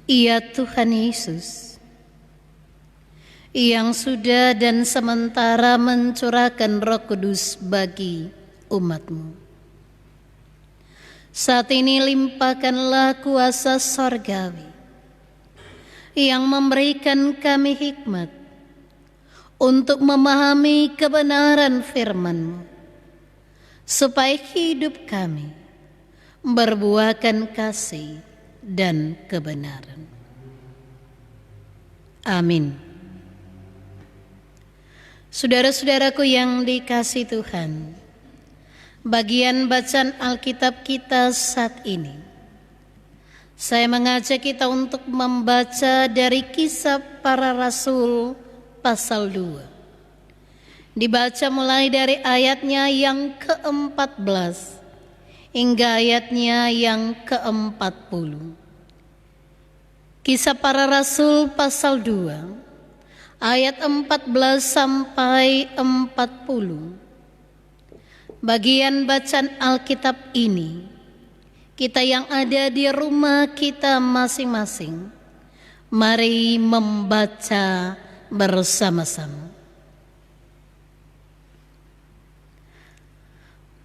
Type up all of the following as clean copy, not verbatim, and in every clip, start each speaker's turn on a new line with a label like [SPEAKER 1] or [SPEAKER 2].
[SPEAKER 1] Ya Tuhan Yesus, yang sudah dan sementara mencurahkan Roh Kudus bagi umat-Mu. Saat ini limpahkanlah kuasa sorgawi yang memberikan kami hikmat untuk memahami kebenaran firman-Mu, supaya hidup kami berbuahkan kasih dan kebenaran. Amin. Saudara-saudaraku yang dikasihi Tuhan, bagian bacaan Alkitab kita saat ini, saya mengajak kita untuk membaca dari Kisah Para Rasul pasal 2. Dibaca mulai dari ayatnya yang ke-14 hingga ayatnya yang ke-40. Kisah Para Rasul pasal 2 ayat 14 sampai 40. Bagian bacaan Alkitab ini, kita yang ada di rumah kita masing-masing, mari membaca bersama-sama.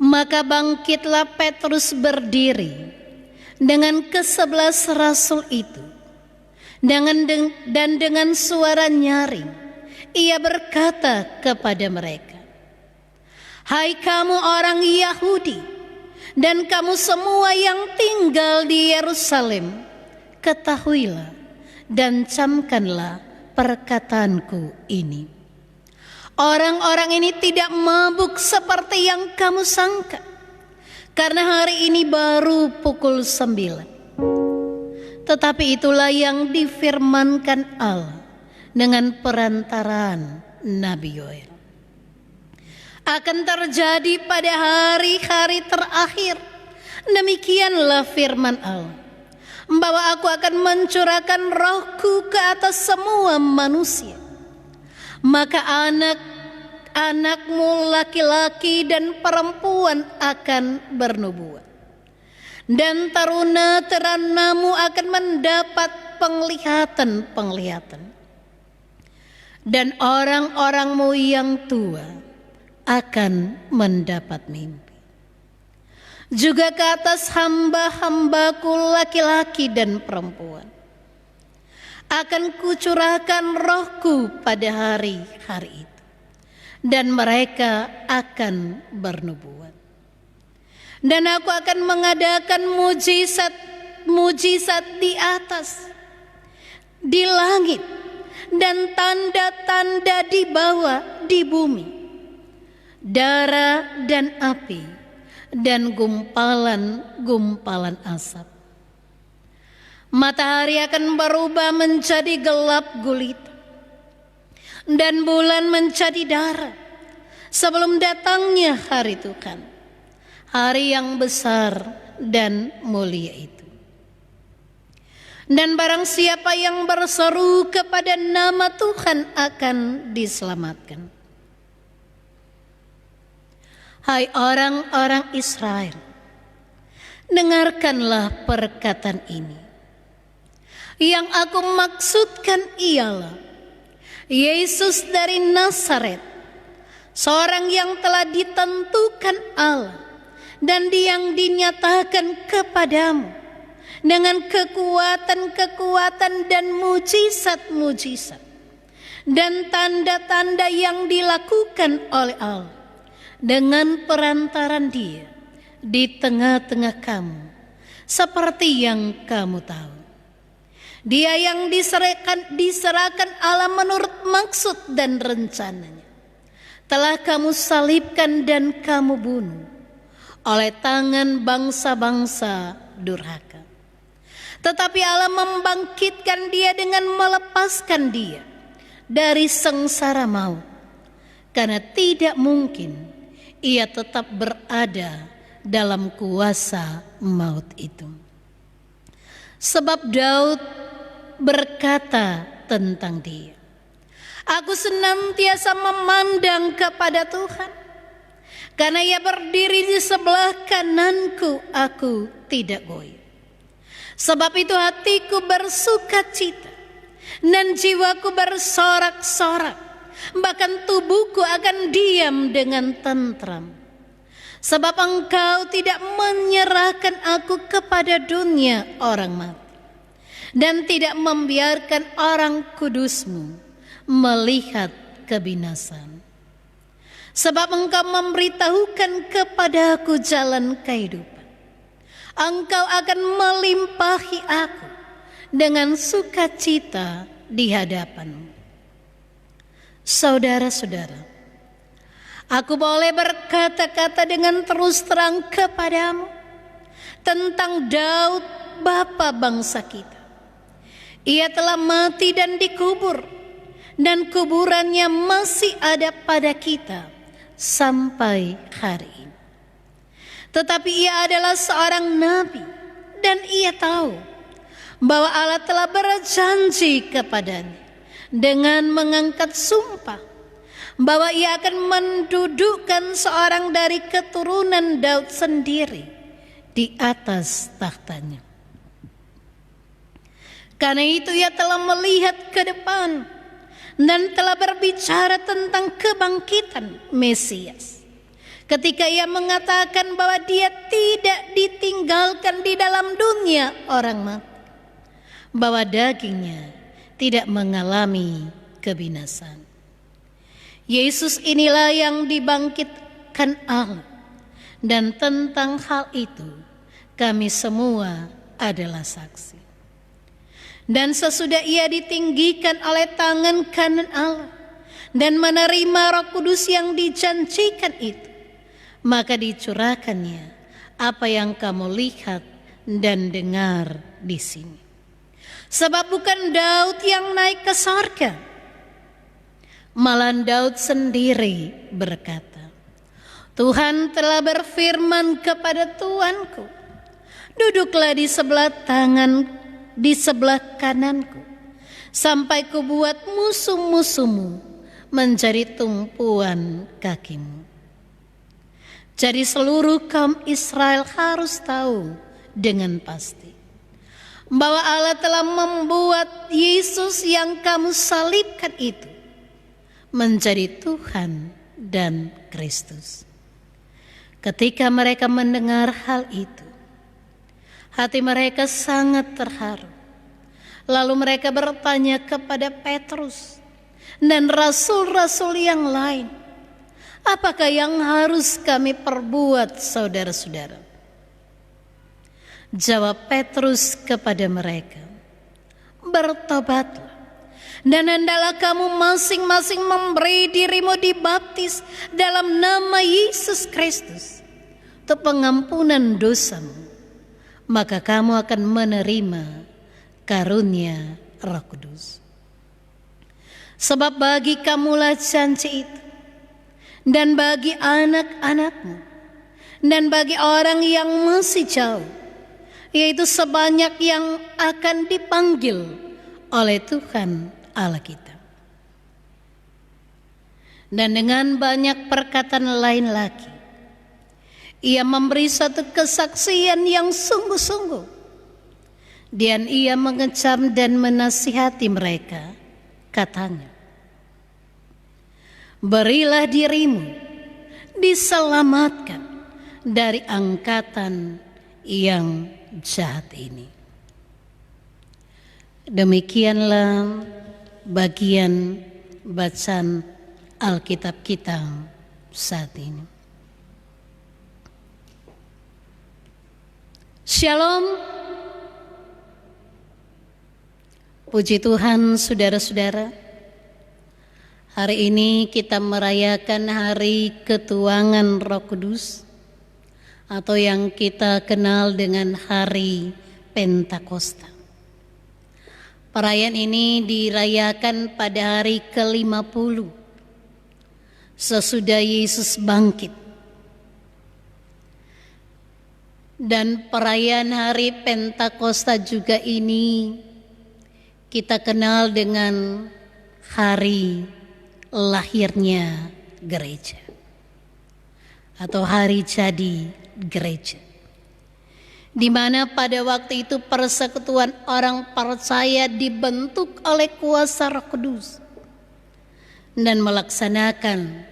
[SPEAKER 1] Maka bangkitlah Petrus berdiri dengan ke-11 rasul itu, dan dengan suara nyaring ia berkata kepada mereka, "Hai kamu orang Yahudi dan kamu semua yang tinggal di Yerusalem, ketahuilah dan camkanlah perkataanku ini. Orang-orang ini tidak mabuk seperti yang kamu sangka, karena hari ini baru pukul 9. Tetapi itulah yang difirmankan Allah dengan perantaraan Nabi Yoel. Akan terjadi pada hari-hari terakhir, demikianlah firman Allah, bahwa aku akan mencurahkan rohku ke atas semua manusia. Maka anak-anakmu laki-laki dan perempuan akan bernubuat, dan teruna-terunamu akan mendapat penglihatan-penglihatan, dan orang-orangmu yang tua akan mendapat mimpi. Juga ke atas hamba-hambaku laki-laki dan perempuan akan kucurahkan rohku pada hari-hari itu, dan mereka akan bernubuat. Dan aku akan mengadakan mujizat di atas, di langit, dan tanda-tanda di bawah di bumi, darah dan api, dan gumpalan-gumpalan asap. Matahari akan berubah menjadi gelap gulita, dan bulan menjadi darah, sebelum datangnya hari Tuhan, hari yang besar dan mulia itu. Dan barang siapa yang berseru kepada nama Tuhan akan diselamatkan. Hai orang-orang Israel, dengarkanlah perkataan ini. Yang aku maksudkan ialah Yesus dari Nazaret, seorang yang telah ditentukan Allah dan yang dinyatakan kepadamu dengan kekuatan-kekuatan dan mujizat-mujizat dan tanda-tanda yang dilakukan oleh Allah dengan perantaran Dia di tengah-tengah kamu, seperti yang kamu tahu. Dia yang diserahkan Allah menurut maksud dan rencananya, telah kamu salibkan dan kamu bunuh oleh tangan bangsa-bangsa durhaka. Tetapi Allah membangkitkan Dia dengan melepaskan Dia dari sengsara maut, karena tidak mungkin Ia tetap berada dalam kuasa maut itu. Sebab Daud berkata tentang Dia, "Aku senantiasa memandang kepada Tuhan, karena Ia berdiri di sebelah kananku, aku tidak goyah. Sebab itu hatiku bersuka cita dan jiwaku bersorak-sorak, bahkan tubuhku akan diam dengan tentram. Sebab Engkau tidak menyerahkan aku kepada dunia orang mati, dan tidak membiarkan orang kudus-Mu melihat kebinasan. Sebab Engkau memberitahukan kepadaku jalan kehidupan. Engkau akan melimpahi aku dengan sukacita di hadapan-Mu. Saudara-saudara, aku boleh berkata-kata dengan terus terang kepadamu tentang Daud, bapa bangsa kita. Ia telah mati dan dikubur, dan kuburannya masih ada pada kita sampai hari ini. Tetapi ia adalah seorang nabi, dan ia tahu bahwa Allah telah berjanji kepadanya dengan mengangkat sumpah bahwa ia akan mendudukkan seorang dari keturunan Daud sendiri di atas tahtanya. Karena itu ia telah melihat ke depan dan telah berbicara tentang kebangkitan Mesias. Ketika ia mengatakan bahwa dia tidak ditinggalkan di dalam dunia orang mati, bahwa dagingnya tidak mengalami kebinasan. Yesus inilah yang dibangkitkan Allah, dan tentang hal itu kami semua adalah saksi. Dan sesudah ia ditinggikan oleh tangan kanan Allah dan menerima Roh Kudus yang dijanjikan itu, maka dicurahkannya apa yang kamu lihat dan dengar di sini. Sebab bukan Daud yang naik ke sorga, malah Daud sendiri berkata, Tuhan telah berfirman kepada Tuanku, duduklah di sebelah kananku, sampai kubuat musuh-musuhmu menjadi tumpuan kakimu. Jadi seluruh kaum Israel harus tahu dengan pasti bahwa Allah telah membuat Yesus yang kamu salibkan itu menjadi Tuhan dan Kristus. Ketika mereka mendengar hal itu, hati mereka sangat terharu. Lalu mereka bertanya kepada Petrus dan rasul-rasul yang lain, apakah yang harus kami perbuat, saudara-saudara? Jawab Petrus kepada mereka, bertobatlah, dan hendaklah kamu masing-masing memberi dirimu dibaptis dalam nama Yesus Kristus untuk pengampunan dosamu, maka kamu akan menerima karunia Roh Kudus. Sebab bagi kamulah janji itu, dan bagi anak-anakmu, dan bagi orang yang masih jauh, yaitu sebanyak yang akan dipanggil oleh Tuhan Allah kita. Dan dengan banyak perkataan lain lagi, ia memberi satu kesaksian yang sungguh-sungguh, dan ia mengecam dan menasihati mereka, katanya, berilah dirimu diselamatkan dari angkatan yang jahat ini. Demikianlah bagian bacaan Alkitab kita saat ini. Shalom. Puji Tuhan, saudara-saudara. Hari ini kita merayakan hari ketuangan Roh Kudus, atau yang kita kenal dengan hari Pentakosta. Perayaan ini dirayakan pada hari ke-50 sesudah Yesus bangkit. Dan perayaan hari Pentakosta juga ini kita kenal dengan hari lahirnya gereja, atau hari jadi gereja. di mana pada waktu itu persekutuan orang percaya dibentuk oleh kuasa Roh Kudus dan melaksanakan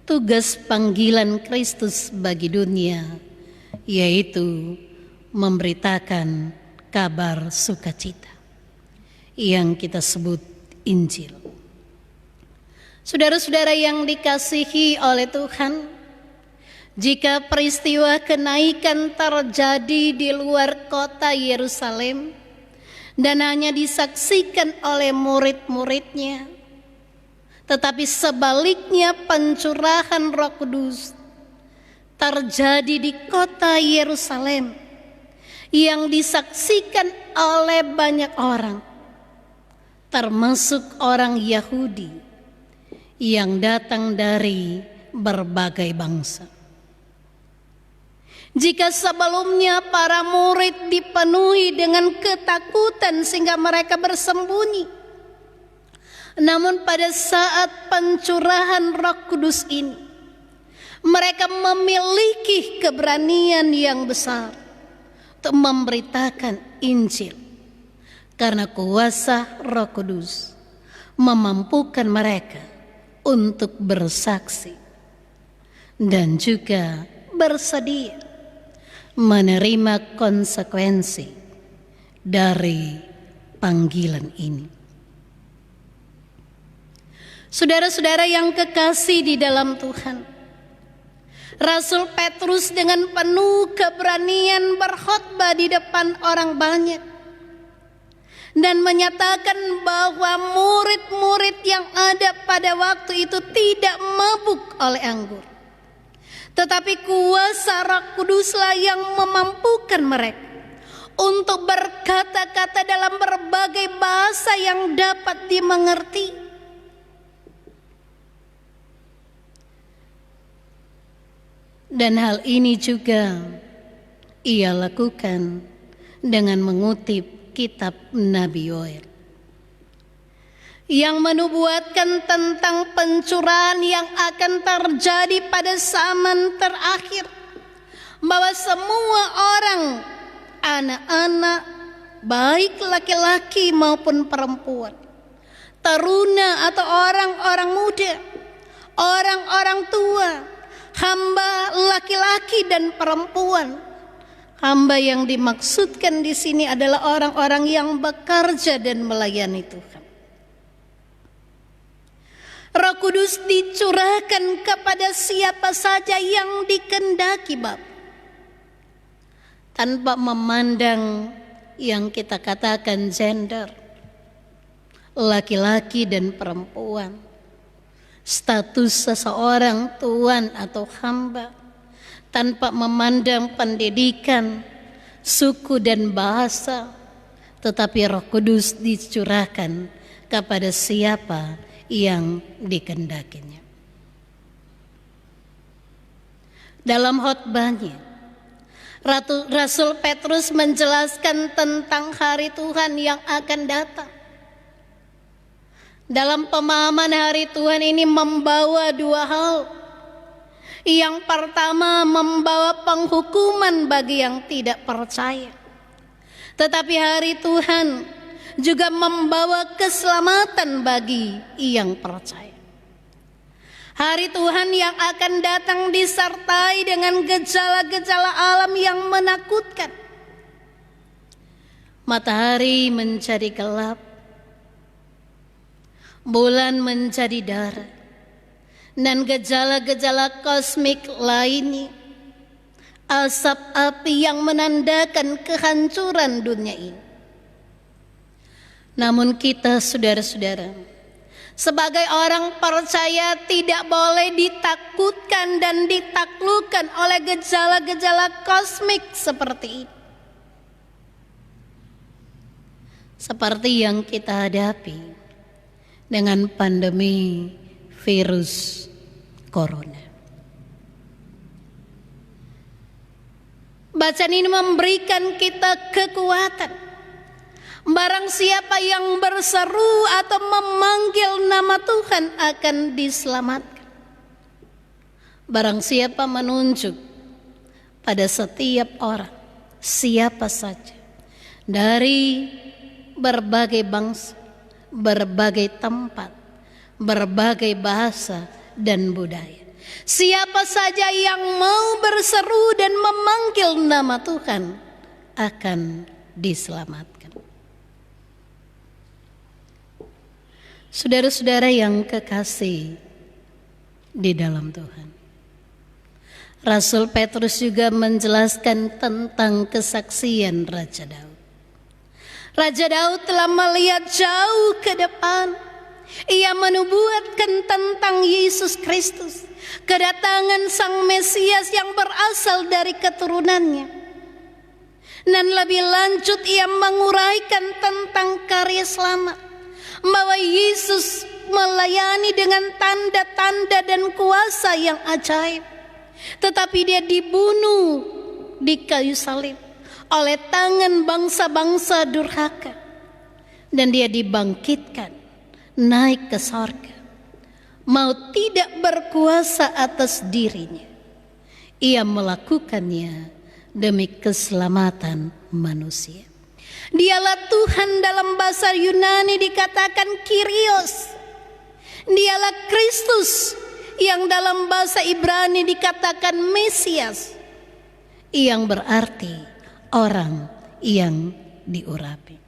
[SPEAKER 1] tugas panggilan Kristus bagi dunia, yaitu memberitakan kabar sukacita yang kita sebut Injil. Saudara-saudara yang dikasihi oleh Tuhan, jika peristiwa kenaikan terjadi di luar kota Yerusalem dan hanya disaksikan oleh murid-muridnya, tetapi sebaliknya pencurahan Roh Kudus terjadi di kota Yerusalem yang disaksikan oleh banyak orang, termasuk orang Yahudi yang datang dari berbagai bangsa. Jika sebelumnya para murid dipenuhi dengan ketakutan sehingga mereka bersembunyi, namun pada saat pencurahan Roh Kudus ini, mereka memiliki keberanian yang besar untuk memberitakan Injil, karena kuasa Roh Kudus memampukan mereka untuk bersaksi dan juga bersedia menerima konsekuensi dari panggilan ini. Saudara-saudara yang kekasih di dalam Tuhan, Rasul Petrus dengan penuh keberanian berkhotbah di depan orang banyak dan menyatakan bahwa murid-murid yang ada pada waktu itu tidak mabuk oleh anggur, tetapi kuasa Roh Kuduslah yang memampukan mereka untuk berkata-kata dalam berbagai bahasa yang dapat dimengerti. Dan hal ini juga ia lakukan dengan mengutip kitab Nabi Yoel yang menubuatkan tentang pencurahan yang akan terjadi pada zaman terakhir, bahwa semua orang, anak-anak, baik laki-laki maupun perempuan, taruna atau orang-orang muda, orang-orang tua, hamba laki-laki dan perempuan. Hamba yang dimaksudkan di sini adalah orang-orang yang bekerja dan melayani Tuhan. Roh Kudus dicurahkan kepada siapa saja yang dikehendaki Bapa, tanpa memandang yang kita katakan gender, laki-laki dan perempuan, status seseorang tuan atau hamba, tanpa memandang pendidikan, suku dan bahasa, tetapi Roh Kudus dicurahkan kepada siapa yang dikehendakinya. Dalam khotbahnya, Rasul Petrus menjelaskan tentang hari Tuhan yang akan datang. Dalam pemahaman hari Tuhan ini membawa dua hal. Yang pertama, membawa penghukuman bagi yang tidak percaya. Tetapi hari Tuhan juga membawa keselamatan bagi yang percaya. Hari Tuhan yang akan datang disertai dengan gejala-gejala alam yang menakutkan. Matahari menjadi gelap, bulan menjadi darah, dan gejala-gejala kosmik lainnya, asap api yang menandakan kehancuran dunia ini. Namun kita, saudara-saudara, sebagai orang percaya tidak boleh ditakutkan dan ditaklukkan oleh gejala-gejala kosmik seperti ini. Seperti yang kita hadapi dengan pandemi virus corona. Bacaan ini memberikan kita kekuatan. Barang siapa yang berseru atau memanggil nama Tuhan akan diselamatkan. Barang siapa menunjuk pada setiap orang siapa saja dari berbagai bangsa, berbagai tempat, berbagai bahasa dan budaya. Siapa saja yang mau berseru dan memanggil nama Tuhan akan diselamatkan. Saudara-saudara yang kekasih di dalam Tuhan, Rasul Petrus juga menjelaskan tentang kesaksian Raja Daud. Raja Daud telah melihat jauh ke depan. Ia menubuatkan tentang Yesus Kristus, kedatangan Sang Mesias yang berasal dari keturunannya. Dan lebih lanjut ia menguraikan tentang karya selamat, bahwa Yesus melayani dengan tanda-tanda dan kuasa yang ajaib. Tetapi dia dibunuh di kayu salib oleh tangan bangsa-bangsa durhaka. Dan dia dibangkitkan, naik ke sorga. Maut tidak berkuasa atas dirinya. Ia melakukannya demi keselamatan manusia. Dialah Tuhan, dalam bahasa Yunani dikatakan Kyrios. Dialah Kristus, yang dalam bahasa Ibrani dikatakan Mesias, yang berarti orang yang diurapi.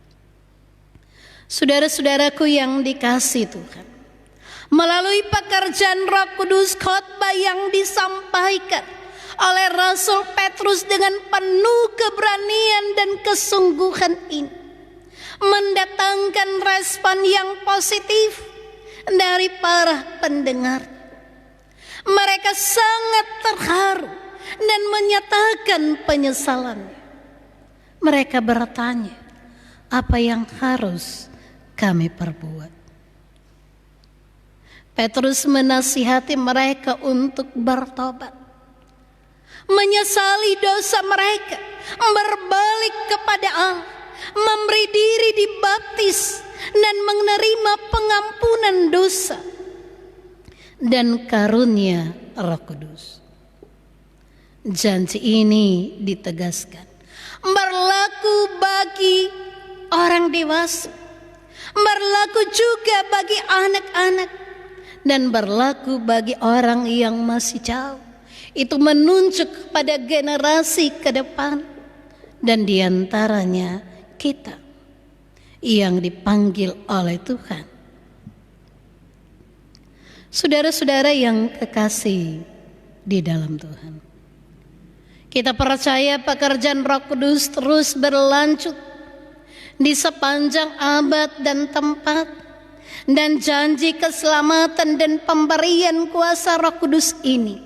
[SPEAKER 1] Saudara-saudaraku yang dikasihi Tuhan, melalui pekerjaan Roh Kudus, khotbah yang disampaikan oleh Rasul Petrus dengan penuh keberanian dan kesungguhan ini mendatangkan respon yang positif dari para pendengar. Mereka sangat terharu dan menyatakan penyesalan. Mereka bertanya, apa yang harus kami perbuat? Petrus menasihati mereka untuk bertobat, menyesali dosa mereka, berbalik kepada Allah, memberi diri dibaptis, dan menerima pengampunan dosa dan karunia Roh Kudus. Janji ini ditegaskan berlaku bagi orang dewasa, berlaku juga bagi anak-anak, dan berlaku bagi orang yang masih jauh. Itu menunjuk pada generasi ke depan, dan diantaranya kita yang dipanggil oleh Tuhan. Saudara-saudara yang kekasih di dalam Tuhan, kita percaya pekerjaan Roh Kudus terus berlanjut di sepanjang abad dan tempat, dan janji keselamatan dan pemberian kuasa Roh Kudus ini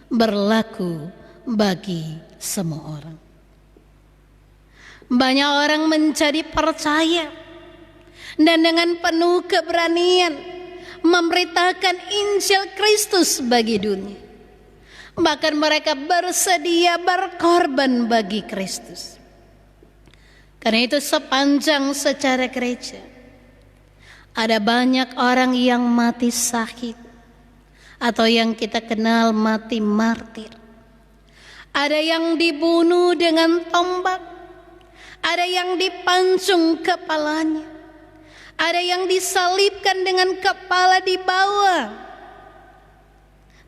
[SPEAKER 1] berlaku bagi semua orang. Banyak orang menjadi percaya dan dengan penuh keberanian memberitakan Injil Kristus bagi dunia. Bahkan mereka bersedia berkorban bagi Kristus. Karena itu sepanjang sejarah gereja ada banyak orang yang mati sakit, atau yang kita kenal mati martir. Ada yang dibunuh dengan tombak, ada yang dipancung kepalanya, ada yang disalibkan dengan kepala di bawah.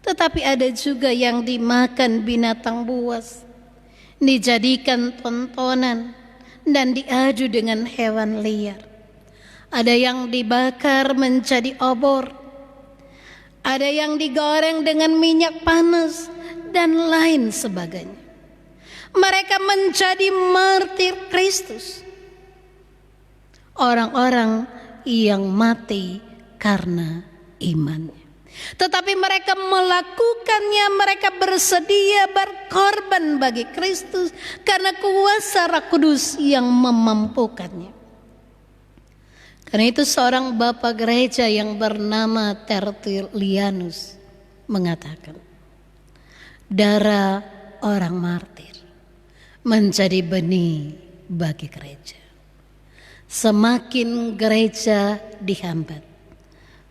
[SPEAKER 1] Tetapi ada juga yang dimakan binatang buas, dijadikan tontonan, dan diadu dengan hewan liar. Ada yang dibakar menjadi obor, ada yang digoreng dengan minyak panas, dan lain sebagainya. Mereka menjadi martir Kristus, orang-orang yang mati karena imannya. Tetapi mereka melakukannya, mereka bersedia berkorban bagi Kristus karena kuasa Roh Kudus yang memampukannya. Karena itu seorang bapak gereja yang bernama Tertullianus mengatakan, darah orang martir menjadi benih bagi gereja. Semakin gereja dihambat,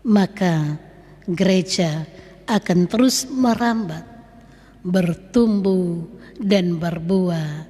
[SPEAKER 1] maka gereja akan terus merambat, bertumbuh dan berbuah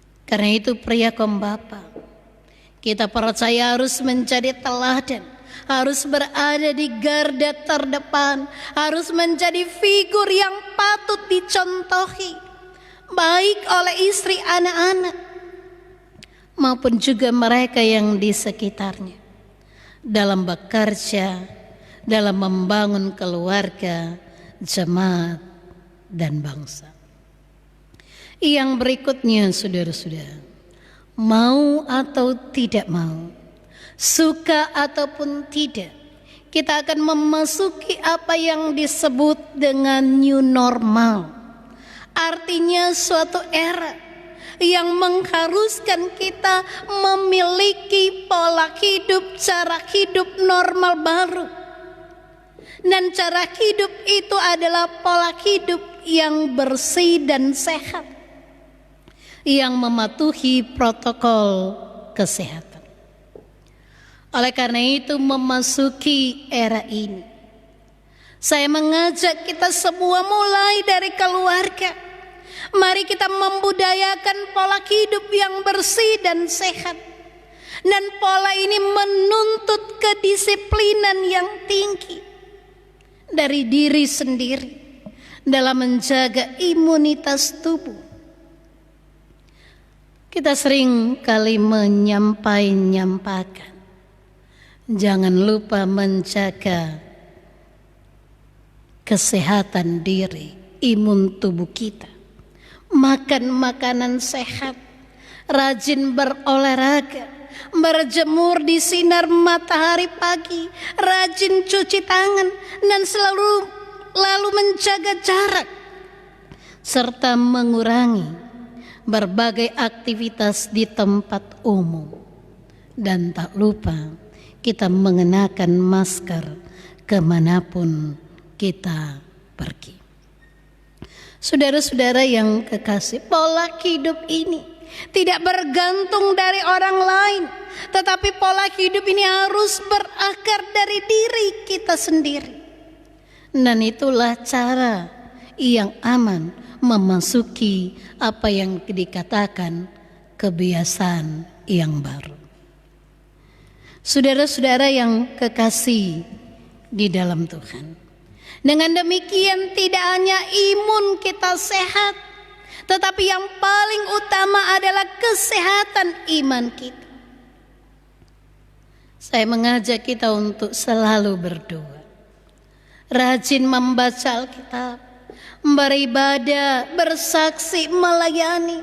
[SPEAKER 1] Karena itu pria kaum bapa, kita percaya harus menjadi teladan, harus berada di garda terdepan, harus menjadi figur yang patut dicontohi, baik oleh istri, anak-anak, maupun juga mereka yang di sekitarnya, dalam bekerja, dalam membangun keluarga, jemaat, dan bangsa. Yang berikutnya, saudara-saudara, mau atau tidak mau, suka ataupun tidak, kita akan memasuki apa yang disebut dengan new normal. Artinya suatu era yang mengharuskan kita memiliki pola hidup, cara hidup normal baru. Dan cara hidup itu adalah pola hidup yang bersih dan sehat, yang mematuhi protokol kesehatan. Oleh karena itu, memasuki era ini, saya mengajak kita semua mulai dari keluarga. Mari kita membudayakan pola hidup yang bersih dan sehat. Dan pola ini menuntut kedisiplinan yang tinggi dari diri sendiri dalam menjaga imunitas tubuh. Kita sering kali menyampaikan, jangan lupa menjaga kesehatan diri, imun tubuh kita. Makan makanan sehat, rajin berolahraga, berjemur di sinar matahari pagi, rajin cuci tangan, dan selalu menjaga jarak, serta mengurangi berbagai aktivitas di tempat umum. Dan tak lupa kita mengenakan masker kemanapun kita pergi. Saudara-saudara yang kekasih, pola hidup ini tidak bergantung dari orang lain, tetapi pola hidup ini harus berakar dari diri kita sendiri. Dan itulah cara yang aman memasuki apa yang dikatakan kebiasaan yang baru. Saudara-saudara yang kekasih di dalam Tuhan, dengan demikian tidak hanya imun kita sehat, tetapi yang paling utama adalah kesehatan iman kita. Saya mengajak kita untuk selalu berdoa, rajin membaca Alkitab, beribadah, bersaksi, melayani,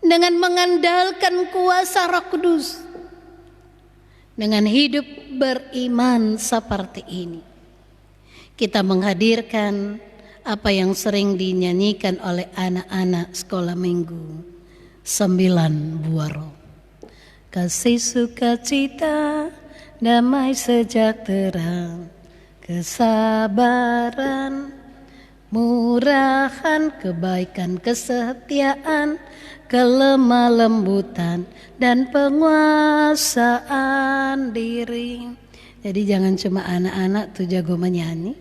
[SPEAKER 1] dengan mengandalkan kuasa Roh Kudus. Dengan hidup beriman seperti ini, kita menghadirkan apa yang sering dinyanyikan oleh anak-anak sekolah minggu, 9 buah roh. Kasih, sukacita, damai sejahtera, kesabaran, murahan, kebaikan, kesetiaan, kelemah lembutan, dan penguasaan diri. Jadi jangan cuma anak-anak tuh jago menyanyi,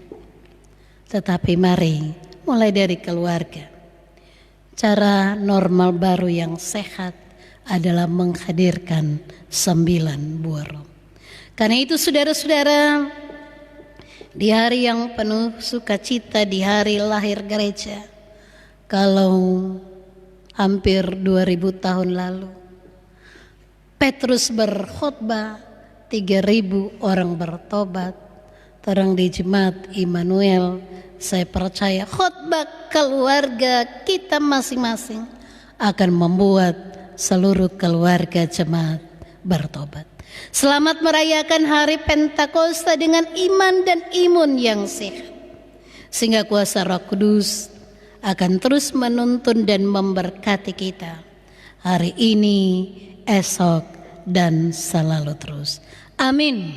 [SPEAKER 1] tetapi mari mulai dari keluarga. Cara normal baru yang sehat adalah menghadirkan 9 buah roh. Karena itu saudara-saudara, di hari yang penuh sukacita, di hari lahir gereja, kalau hampir 2000 tahun lalu Petrus berkhotbah, 3000 orang bertobat. Terang di jemaat Immanuel, saya percaya khotbah keluarga kita masing-masing akan membuat seluruh keluarga jemaat bertobat. Selamat merayakan hari Pentakosta dengan iman dan imun yang sehat, sehingga kuasa Roh Kudus akan terus menuntun dan memberkati kita hari ini, esok, dan selalu terus. Amin.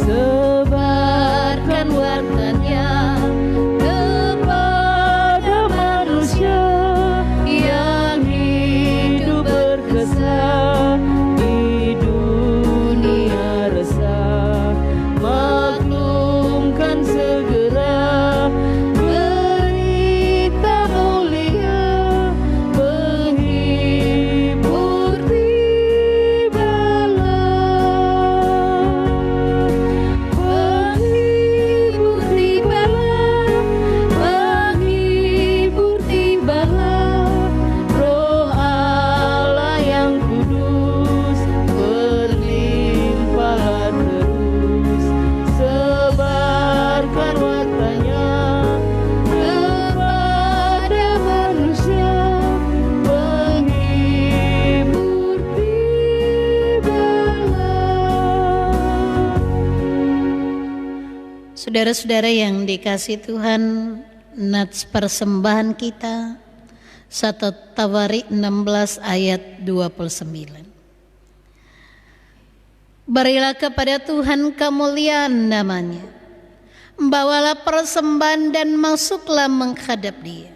[SPEAKER 1] Sebarkan wartanya kepada manusia yang hidup berkesan. Saudara-saudara yang dikasih Tuhan, nats persembahan kita 1 Tawarik 16 ayat 29. Berilah kepada Tuhan kemuliaan namanya, bawalah persembahan dan masuklah menghadap Dia.